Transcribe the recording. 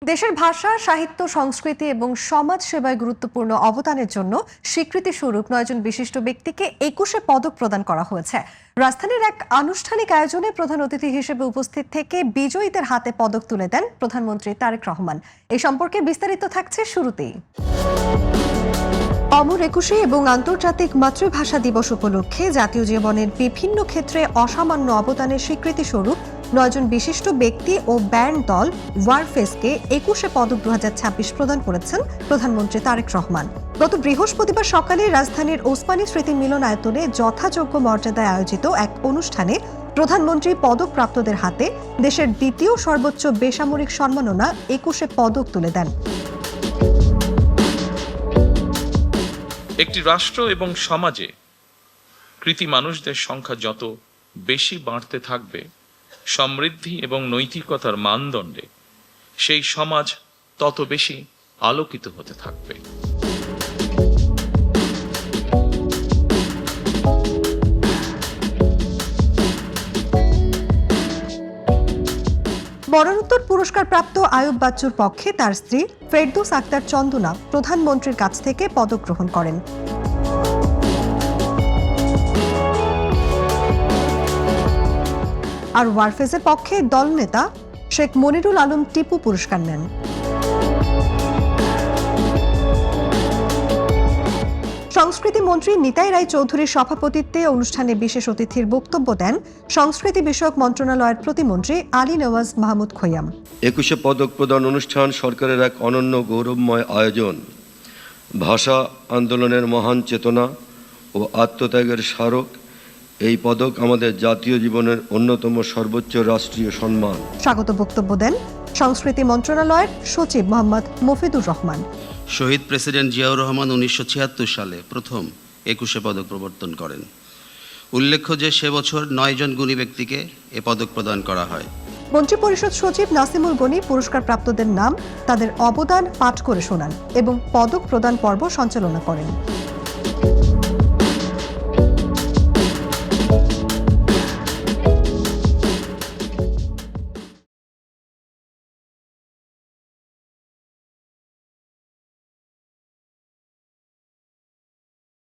দেশের ভাষা, সাহিত্য, সংস্কৃতি এবং সমাজ সেবায় গুরুত্বপূর্ণ অবদানের জন্য স্বীকৃতি স্বরূপ 9 জন বিশিষ্ট ব্যক্তিকে 21 পদক প্রদান করা হয়েছে। রাজধানীর এক আনুষ্ঠানিক আয়োজনে প্রধান অতিথি হিসেবে উপস্থিত থেকে বিজয়ীদের হাতে পদক তুলে দেন প্রধানমন্ত্রী তারেক রহমান। এই সম্পর্কে বিস্তারিত থাকছে শুরুতেই। অমর 21 এবং আন্তর্জাতিক মাতৃভাষা দিবস উপলক্ষে জাতীয় জীবনের বিভিন্ন ক্ষেত্রে অসামান্য অবদানের স্বীকৃতি স্বরূপ 9 জন বিশিষ্ট ব্যক্তি ও ব্যান্ড দল ওয়ারফেসকে 21 পদক 2026 প্রদান করেছেন প্রধানমন্ত্রী তারেক রহমান। গত বৃহস্পতিবার সকালে রাজধানীর ওসমানী স্মৃতি মিলনায়তনে যথাযোগ্য মর্যাদায় আয়োজিত এক অনুষ্ঠানে প্রধানমন্ত্রী পদকপ্রাপ্তদের হাতে দেশের দ্বিতীয় সর্বোচ্চ বেসামরিক সম্মাননা 21 পদক তুলে দেন। একটি রাষ্ট্র এবং সমাজে কৃতি মানুষদের সংখ্যা যত বেশি বাড়তে থাকবে, সমৃদ্ধি এবং নৈতিকতার মানদণ্ডে সেই সমাজ তত বেশি আলোকিত হতে থাকবে। মরণোত্তর পুরস্কার প্রাপ্ত আয়ুব বাচ্চুর পক্ষে তার স্ত্রী ফেরদৌস আক্তার চন্দনা প্রধানমন্ত্রীর কাছ থেকে পদক গ্রহণ করেন। আর ওয়ারফেজের পক্ষে দলনেতা শেখ মনিরুল আলম টিপু পুরস্কার নেন। সংস্কৃতি মন্ত্রী নিতাই রায় চৌধুরীর সভাপতিত্বে অনুষ্ঠানে বিশেষ অতিথির বক্তব্য দেন সংস্কৃতি বিষয়ক মন্ত্রণালয়ের প্রতিমন্ত্রী আলী নওয়াজ মাহমুদ খৈয়াম। 21 পদক প্রদান অনুষ্ঠান সরকারের এক অনন্য গৌরবময় আয়োজন। ভাষা আন্দোলনের মহান চেতনা ও আত্মত্যাগের স্মারক এই পদক আমাদের জাতীয় জীবনের অন্যতম সর্বোচ্চ রাষ্ট্রীয় সম্মান। স্বাগত বক্তব্য দেন সংস্কৃতি মন্ত্রণালয়ের সচিব মোহাম্মদ মফিদুর রহমান। শহীদ প্রেসিডেন্ট জিয়াউর রহমান 1976 সালে প্রথম 21 পদক প্রবর্তন করেন। উল্লেখ্য যে সে বছর 9 জন গুণী ব্যক্তিকে এ পদক প্রদান করা হয়। মন্ত্রিপরিষদ সচিব নাসিমুল গনি পুরস্কার প্রাপ্তদের নাম, তাদের অবদান পাঠ করে শোনান এবং পদক প্রদান পর্ব সঞ্চালনা করেন।